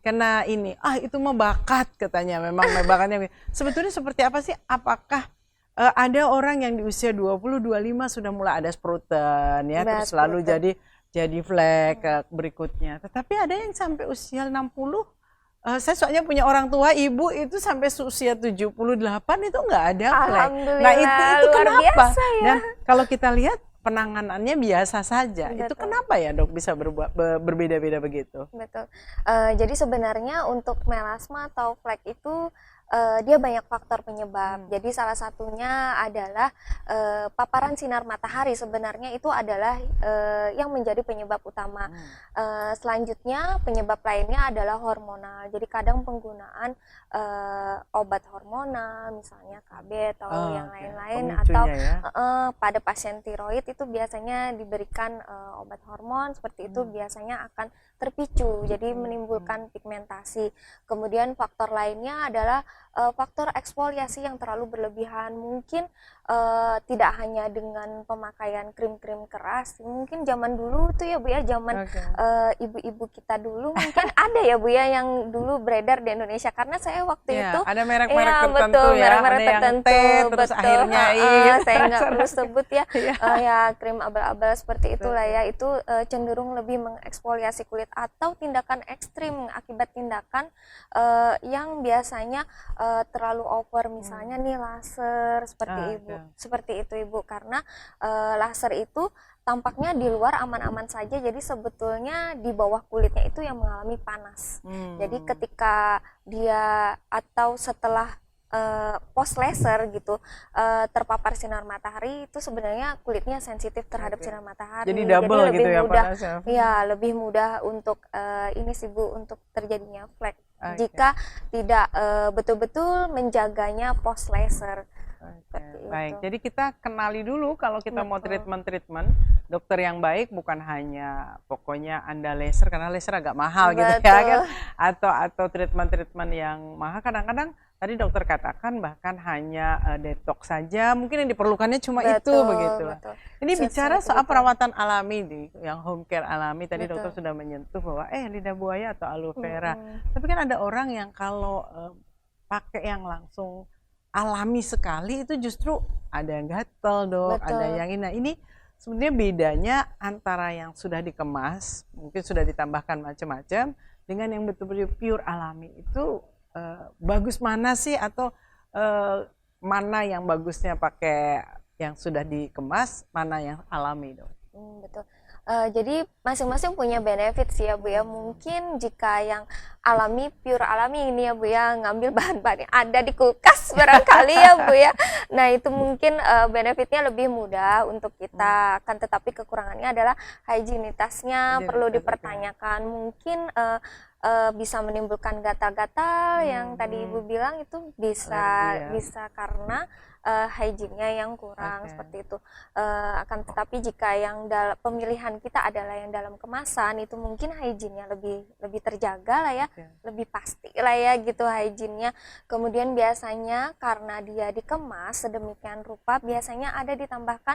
Speaker 1: kena ini. Itu mah bakat katanya, memang bakatnya. Sebetulnya seperti apa sih? Apakah ada orang yang di usia 20, 25 sudah mulai ada spruten ya, terus selalu jadi flek berikutnya. Tetapi ada yang sampai usia 60, saya soalnya punya orang tua, ibu itu sampai usia 78 itu nggak ada flek. Nah itu kenapa?
Speaker 2: Biasa, ya?
Speaker 1: Dan kalau kita lihat penanganannya biasa saja. Betul. Itu kenapa ya dok bisa berbeda-beda begitu?
Speaker 2: Betul. Jadi sebenarnya untuk melasma atau flek itu dia banyak faktor penyebab. Jadi salah satunya adalah paparan sinar matahari. Sebenarnya itu adalah yang menjadi penyebab utama. Selanjutnya penyebab lainnya adalah hormonal. Jadi kadang penggunaan obat hormonal, misalnya KB atau yang lain-lain, atau pada pasien tiroid itu biasanya diberikan obat hormon seperti itu, biasanya akan terpicu, jadi menimbulkan pigmentasi. Kemudian faktor lainnya adalah faktor eksfoliasi yang terlalu berlebihan. Mungkin tidak hanya dengan pemakaian krim-krim keras, mungkin zaman dulu tuh ya Bu ya, zaman ibu-ibu kita dulu mungkin ada ya Bu ya yang dulu beredar di Indonesia, karena saya waktu itu
Speaker 1: ada merek-merek tertentu
Speaker 2: betul,
Speaker 1: ya,
Speaker 2: merek-merek
Speaker 1: ada
Speaker 2: tertentu,
Speaker 1: yang terus akhirnya
Speaker 2: saya nggak perlu sebut ya, ya krim abal-abal seperti itulah ya, itu cenderung lebih mengeksfoliasi kulit atau tindakan ekstrim akibat tindakan yang biasanya terlalu over, misalnya nih laser seperti itu Ibu, karena laser itu tampaknya di luar aman-aman saja, jadi sebetulnya di bawah kulitnya itu yang mengalami panas. Jadi ketika dia atau setelah post laser gitu terpapar sinar matahari, itu sebenarnya kulitnya sensitif terhadap sinar matahari.
Speaker 1: Jadi double
Speaker 2: lebih
Speaker 1: gitu ya
Speaker 2: mudah,
Speaker 1: panasnya.
Speaker 2: ya lebih mudah untuk ini sih Bu, untuk terjadinya flek jika tidak betul-betul menjaganya post laser.
Speaker 1: Baik, jadi kita kenali dulu kalau kita mau treatment, dokter yang baik bukan hanya pokoknya Anda laser karena laser agak mahal gitu ya kan, atau treatment yang mahal. Kadang-kadang tadi dokter katakan bahkan hanya detox saja, mungkin yang diperlukannya cuma itu begitu. Ini bicara soal perawatan alami yang home care alami, tadi dokter sudah menyentuh bahwa lidah buaya atau aloe vera. Tapi kan ada orang yang kalau pakai yang langsung alami sekali itu justru ada yang gatel dok, ada yang ini. Nah ini sebenarnya bedanya antara yang sudah dikemas, mungkin sudah ditambahkan macam-macam, dengan yang betul-betul pure alami itu bagus mana sih, atau mana yang bagusnya pakai yang sudah dikemas, mana yang alami dok?
Speaker 2: Betul. Jadi masing-masing punya benefit sih ya Bu ya. Mungkin jika yang alami, pure alami ini ya Bu ya, ngambil bahan-bahan yang ada di kulkas barangkali ya Bu ya. Nah itu mungkin benefitnya lebih mudah untuk kita, kan tetapi kekurangannya adalah higienitasnya perlu dipertanyakan. Mungkin bisa menimbulkan gatal-gatal yang tadi Ibu bilang, itu bisa karena hygiene-nya yang kurang seperti itu. Akan tetapi jika yang pemilihan kita adalah yang dalam kemasan, itu mungkin hygiene-nya lebih terjaga lah ya, lebih pasti lah ya gitu hygiene-nya. Kemudian biasanya karena dia dikemas sedemikian rupa, biasanya ada ditambahkan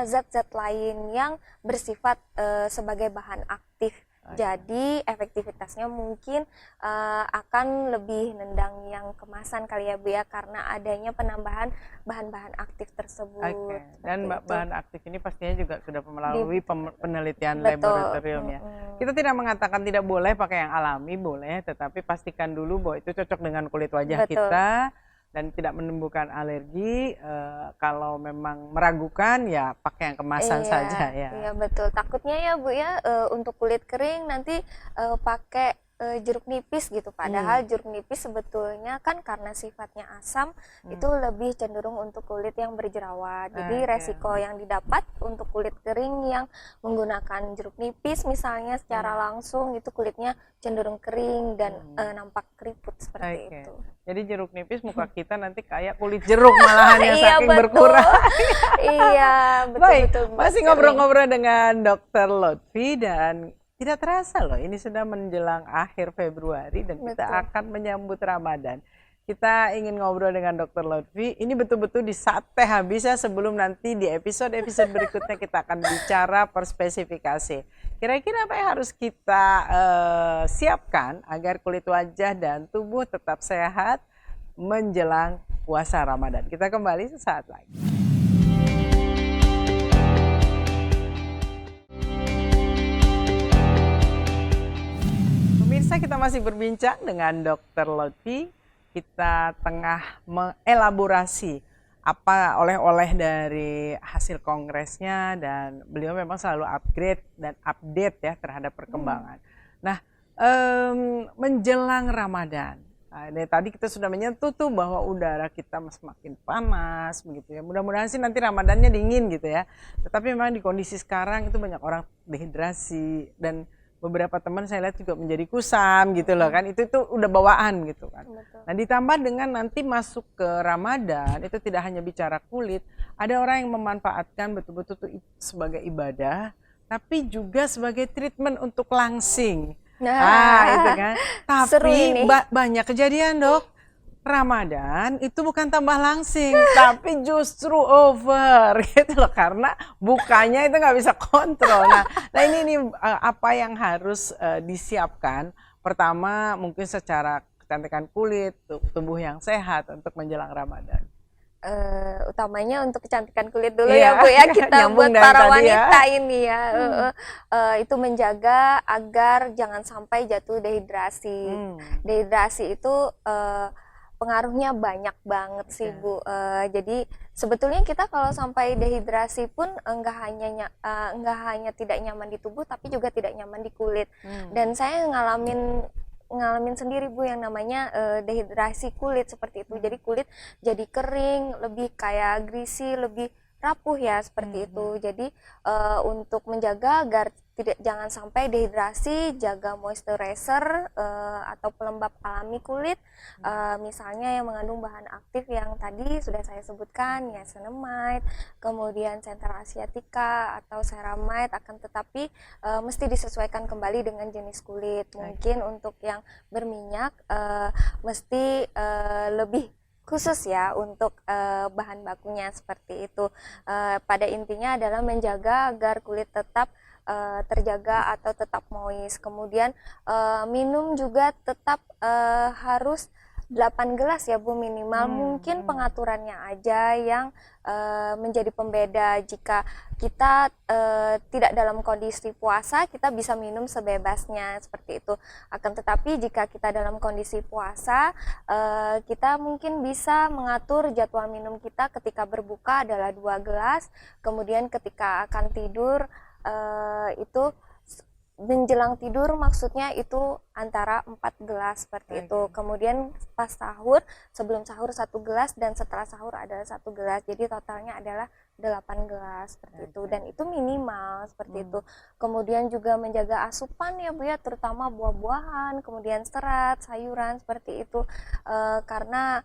Speaker 2: zat-zat lain yang bersifat sebagai bahan aktif. Jadi efektivitasnya mungkin akan lebih nendang yang kemasan kali ya Bu ya, karena adanya penambahan bahan-bahan aktif tersebut.
Speaker 1: Dan bahan aktif ini pastinya juga sudah melalui penelitian laboratorium ya. Kita tidak mengatakan tidak boleh pakai yang alami, boleh, tetapi pastikan dulu bahwa itu cocok dengan kulit wajah kita. dan tidak menimbulkan alergi. Kalau memang meragukan ya pakai yang kemasan saja ya.
Speaker 2: Iya betul. Takutnya ya Bu ya, untuk kulit kering nanti pakai jeruk nipis gitu. Padahal jeruk nipis sebetulnya kan karena sifatnya asam itu lebih cenderung untuk kulit yang berjerawat. Jadi resiko yang didapat untuk kulit kering yang menggunakan jeruk nipis misalnya secara langsung itu kulitnya cenderung kering dan nampak keriput seperti itu.
Speaker 1: Jadi jeruk nipis muka kita nanti kayak kulit jeruk malahan ya saking berkurang.
Speaker 2: Iya, betul.
Speaker 1: Masih ngobrol-ngobrol dengan Dr. Lutfi dan tidak terasa loh, ini sudah menjelang akhir Februari dan kita akan menyambut Ramadan. Kita ingin ngobrol dengan Dr. Lutfi, ini betul-betul di saat teh habis ya, sebelum nanti di episode-episode berikutnya kita akan bicara per spesifikasi. Kira-kira apa yang harus kita siapkan agar kulit wajah dan tubuh tetap sehat menjelang puasa Ramadan. Kita kembali sesaat lagi. Pemirsa, kita masih berbincang dengan Dr. Lutfi. Kita tengah mengelaborasi apa oleh-oleh dari hasil kongresnya dan beliau memang selalu upgrade dan update ya terhadap perkembangan. Nah, menjelang Ramadan, tadi kita sudah menyentuh tuh bahwa udara kita semakin panas begitu ya. Mudah-mudahan sih nanti Ramadannya dingin gitu ya. Tetapi memang di kondisi sekarang itu banyak orang dehidrasi dan beberapa teman saya lihat juga menjadi kusam gitu loh kan, itu udah bawaan gitu kan.
Speaker 2: Betul.
Speaker 1: Nah ditambah dengan nanti masuk ke Ramadan itu tidak hanya bicara kulit, ada orang yang memanfaatkan betul-betul sebagai ibadah, tapi juga sebagai treatment untuk langsing. Itu kan. Tapi banyak kejadian Dok, Ramadan itu bukan tambah langsing, tapi justru over gitu loh, karena bukanya itu nggak bisa kontrol. Nah ini apa yang harus disiapkan? Pertama mungkin secara kecantikan kulit, tubuh yang sehat untuk menjelang Ramadan.
Speaker 2: Utamanya untuk kecantikan kulit dulu ya Bu ya, kita buat para wanita ini ya, itu menjaga agar jangan sampai jatuh dehidrasi. Dehidrasi itu pengaruhnya banyak banget sih Bu. Jadi sebetulnya kita kalau sampai dehidrasi pun enggak hanya tidak nyaman di tubuh tapi juga tidak nyaman di kulit. Dan saya ngalamin sendiri Bu yang namanya dehidrasi kulit seperti itu. Jadi kulit jadi kering, lebih kayak greasy, lebih rapuh ya seperti itu. Jadi untuk menjaga agar jangan sampai dehidrasi, jaga moisturizer atau pelembab alami kulit, misalnya yang mengandung bahan aktif yang tadi sudah saya sebutkan, niacinamide, kemudian Central Asiatica atau ceramide, akan tetapi mesti disesuaikan kembali dengan jenis kulit. Mungkin untuk yang berminyak mesti lebih khusus ya untuk bahan bakunya seperti itu. Pada intinya adalah menjaga agar kulit tetap terjaga atau tetap moist. Kemudian minum juga tetap harus 8 gelas ya Bu minimal. Mungkin pengaturannya aja yang menjadi pembeda. Jika kita tidak dalam kondisi puasa, kita bisa minum sebebasnya seperti itu. Akan tetapi jika kita dalam kondisi puasa, kita mungkin bisa mengatur jadwal minum kita. Ketika berbuka adalah 2 gelas, kemudian ketika akan tidur itu menjelang tidur maksudnya itu antara 4 gelas seperti itu. Kemudian pas sahur, sebelum sahur 1 gelas dan setelah sahur adalah 1 gelas. Jadi totalnya adalah 8 gelas seperti itu, dan itu minimal seperti itu. Kemudian juga menjaga asupan ya Bu ya, terutama buah-buahan, kemudian serat, sayuran seperti itu. Karena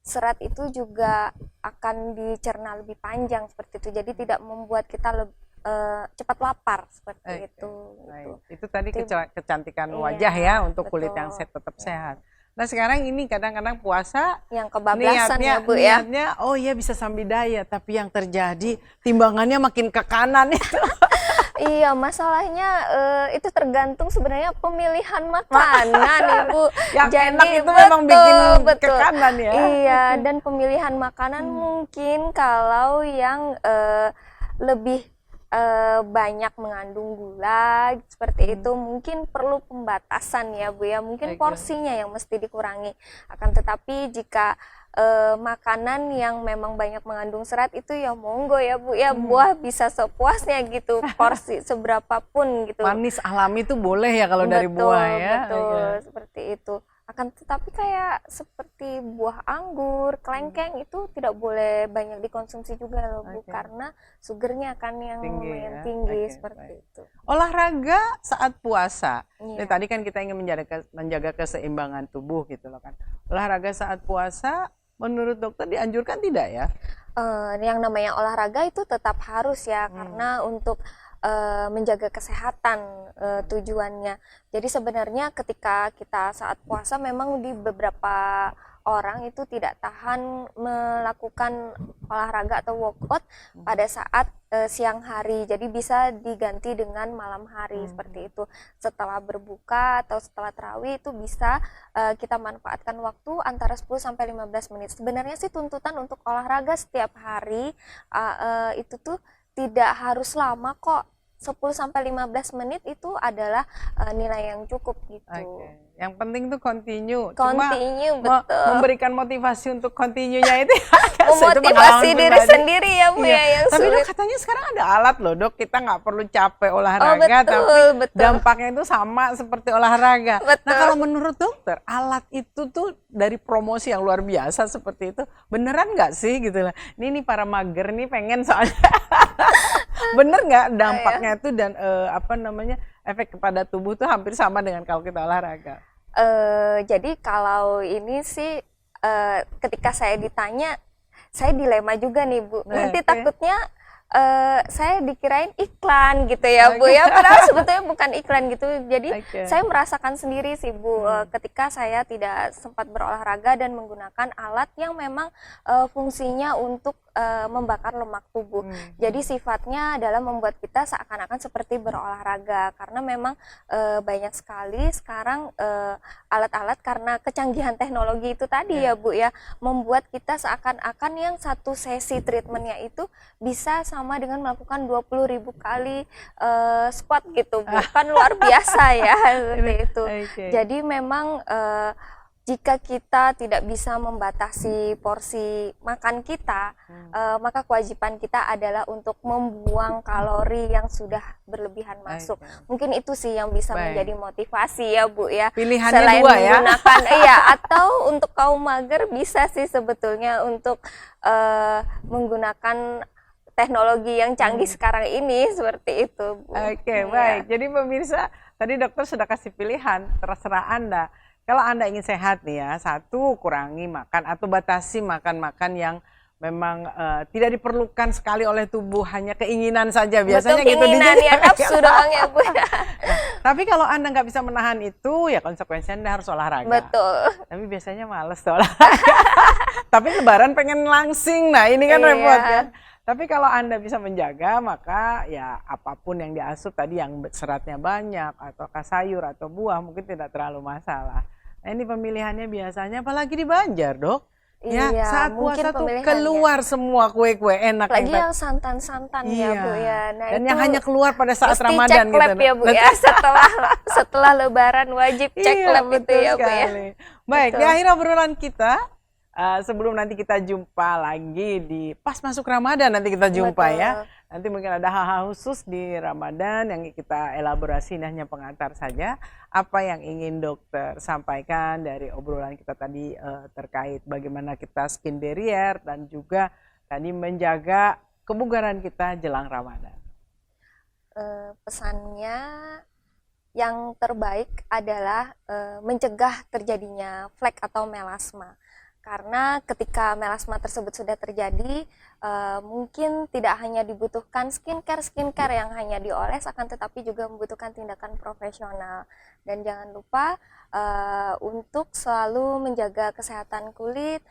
Speaker 2: serat itu juga akan dicerna lebih panjang seperti itu. Jadi tidak membuat kita cepat lapar seperti itu.
Speaker 1: Itu tadi kecantikan wajah ya untuk kulit yang tetap sehat. Nah sekarang ini kadang-kadang puasa
Speaker 2: yang kebablasan ya Bu ya.
Speaker 1: Niatnya oh ya bisa sambil diet, tapi yang terjadi timbangannya makin ke kanan itu.
Speaker 2: Iya, masalahnya itu tergantung sebenarnya pemilihan makanan Ibu.
Speaker 1: Yang
Speaker 2: jadi
Speaker 1: enak itu memang bikin ke kanan ya.
Speaker 2: Iya, dan pemilihan makanan mungkin kalau yang lebih banyak mengandung gula seperti itu, mungkin perlu pembatasan ya Bu ya, mungkin porsinya yang mesti dikurangi. Akan tetapi jika makanan yang memang banyak mengandung serat itu ya monggo ya Bu ya, buah bisa sepuasnya gitu, porsi seberapapun gitu.
Speaker 1: Manis alami itu boleh ya kalau dari buah ya.
Speaker 2: Betul, seperti itu. Akan tetapi kayak seperti buah anggur, kelengkeng itu tidak boleh banyak dikonsumsi juga loh Bu, karena sugernya kan yang lumayan tinggi seperti itu.
Speaker 1: Olahraga saat puasa.
Speaker 2: Iya.
Speaker 1: Tadi kan kita ingin menjaga keseimbangan tubuh gitu loh kan. Olahraga saat puasa menurut dokter dianjurkan tidak ya?
Speaker 2: Yang namanya olahraga itu tetap harus ya, karena untuk menjaga kesehatan tujuannya. Jadi sebenarnya ketika kita saat puasa memang di beberapa orang itu tidak tahan melakukan olahraga atau workout pada saat siang hari. Jadi bisa diganti dengan malam hari seperti itu. Setelah berbuka atau setelah tarawih itu bisa kita manfaatkan waktu antara 10 sampai 15 menit. Sebenarnya sih tuntutan untuk olahraga setiap hari itu tuh tidak harus lama kok. 10 sampai 15 menit itu adalah nilai yang cukup gitu.
Speaker 1: Yang penting tuh continue.
Speaker 2: Continue,
Speaker 1: Cuma
Speaker 2: betul.
Speaker 1: memberikan motivasi untuk continue-nya itu
Speaker 2: memotivasi diri sendiri ya Bu ya yang
Speaker 1: tapi
Speaker 2: sulit.
Speaker 1: Dok katanya sekarang ada alat loh Dok, kita nggak perlu capek olahraga, tapi dampaknya itu sama seperti olahraga.
Speaker 2: Betul.
Speaker 1: Nah kalau menurut dokter alat itu tuh dari promosi yang luar biasa seperti itu beneran nggak sih gitu lah? Ini para mager nih pengen soalnya bener nggak dampaknya itu dan efek kepada tubuh tuh hampir sama dengan kalau kita olahraga?
Speaker 2: Jadi kalau ini sih ketika saya ditanya, saya dilema juga nih Bu. Nanti takutnya saya dikirain iklan gitu ya Bu ya, padahal sebetulnya bukan iklan gitu. Jadi saya merasakan sendiri sih Bu, ketika saya tidak sempat berolahraga dan menggunakan alat yang memang fungsinya untuk membakar lemak tubuh. Jadi sifatnya adalah membuat kita seakan-akan seperti berolahraga, karena memang banyak sekali sekarang alat-alat karena kecanggihan teknologi itu tadi ya Bu ya, membuat kita seakan-akan yang satu sesi treatmentnya itu bisa sama dengan melakukan 20.000 kali squat gitu Bu. Kan luar biasa ya seperti itu. Jadi memang jika kita tidak bisa membatasi porsi makan kita, maka kewajiban kita adalah untuk membuang kalori yang sudah berlebihan masuk. Mungkin itu sih yang bisa menjadi motivasi ya Bu ya.
Speaker 1: Pilihannya
Speaker 2: selain
Speaker 1: dua ya.
Speaker 2: menggunakan iya, atau untuk kaum mager bisa sih sebetulnya untuk menggunakan teknologi yang canggih sekarang ini seperti itu Bu.
Speaker 1: Baik. Jadi pemirsa, tadi dokter sudah kasih pilihan, terserah Anda. Kalau Anda ingin sehat nih ya, satu, kurangi makan atau batasi makan-makan yang memang tidak diperlukan sekali oleh tubuh, hanya keinginan saja biasanya.
Speaker 2: Betul, keinginan ya, nafsu doang ya Bu.
Speaker 1: Tapi kalau Anda nggak bisa menahan itu, ya konsekuensinya Anda harus olahraga.
Speaker 2: Betul.
Speaker 1: Tapi biasanya males tuh olahraga. Tapi lebaran pengen langsing, nah ini kan repot kan. Tapi kalau Anda bisa menjaga, maka ya apapun yang diasup tadi yang seratnya banyak, atau sayur atau buah mungkin tidak terlalu masalah. Nah ini pemilihannya biasanya apalagi di Banjar Dok. Ya, saat puasa tuh keluar semua kue-kue enak.
Speaker 2: Lagi yang santan-santan ya Bu ya. Nah,
Speaker 1: dan yang hanya keluar pada saat Ramadan
Speaker 2: gitu. Cek lab ya Bu ya, setelah lebaran wajib cek lab itu ya Bu ya.
Speaker 1: Baik, di akhir obrolan kita, sebelum nanti kita jumpa lagi di pas masuk Ramadan, nanti kita jumpa ya. Nanti mungkin ada hal-hal khusus di Ramadan yang kita elaborasi, hanya pengantar saja. Apa yang ingin dokter sampaikan dari obrolan kita tadi terkait bagaimana kita skin barrier dan juga tadi menjaga kebugaran kita jelang Ramadan.
Speaker 2: Pesannya yang terbaik adalah mencegah terjadinya flek atau melasma. Karena ketika melasma tersebut sudah terjadi, mungkin tidak hanya dibutuhkan skincare yang hanya dioles, akan tetapi juga membutuhkan tindakan profesional. Dan jangan lupa untuk selalu menjaga kesehatan kulit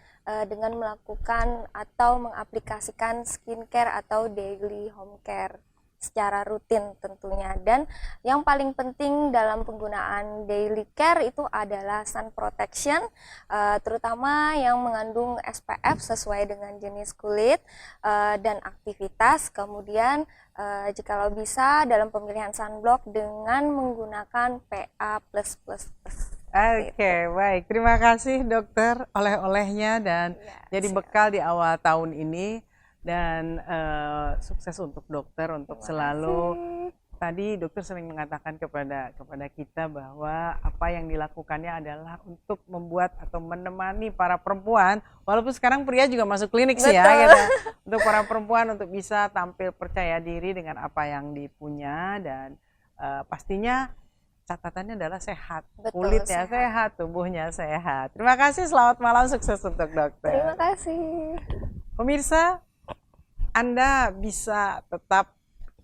Speaker 2: dengan melakukan atau mengaplikasikan skincare atau daily home care. secara rutin tentunya. Dan yang paling penting dalam penggunaan daily care itu adalah sun protection, terutama yang mengandung SPF sesuai dengan jenis kulit dan aktivitas. Kemudian jikalau bisa dalam pemilihan sunblock dengan menggunakan PA+++.
Speaker 1: Oke, baik. Terima kasih dokter oleh-olehnya dan jadi
Speaker 2: siap.
Speaker 1: bekal di awal tahun ini dan sukses untuk dokter untuk selalu. Tadi dokter sering mengatakan kepada kita bahwa apa yang dilakukannya adalah untuk membuat atau menemani para perempuan, walaupun sekarang pria juga masuk klinik sih ya, gitu. Untuk para perempuan untuk bisa tampil percaya diri dengan apa yang dipunya dan pastinya catatannya adalah sehat, kulitnya sehat, tubuhnya sehat. Terima kasih, selamat malam, sukses untuk dokter.
Speaker 2: Terima kasih.
Speaker 1: Pemirsa, Anda bisa tetap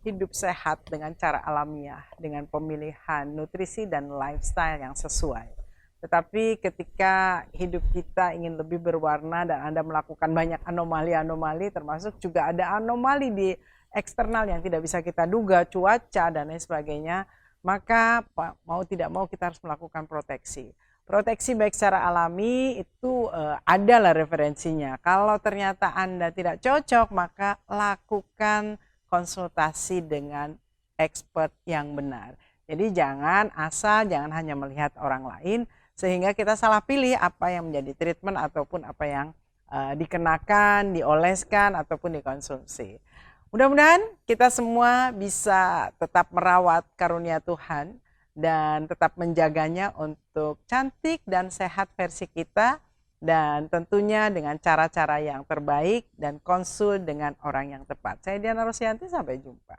Speaker 1: hidup sehat dengan cara alamiah, dengan pemilihan nutrisi dan lifestyle yang sesuai. Tetapi ketika hidup kita ingin lebih berwarna dan Anda melakukan banyak anomali-anomali, termasuk juga ada anomali di eksternal yang tidak bisa kita duga, cuaca dan lain sebagainya, maka mau tidak mau kita harus melakukan proteksi. Proteksi baik secara alami itu adalah referensinya. Kalau ternyata Anda tidak cocok, maka lakukan konsultasi dengan expert yang benar. Jadi jangan asal, jangan hanya melihat orang lain sehingga kita salah pilih apa yang menjadi treatment ataupun apa yang dikenakan, dioleskan ataupun dikonsumsi. Mudah-mudahan kita semua bisa tetap merawat karunia Tuhan dan tetap menjaganya untuk cantik dan sehat versi kita, dan tentunya dengan cara-cara yang terbaik dan konsul dengan orang yang tepat. Saya Diana Rosianti, sampai jumpa.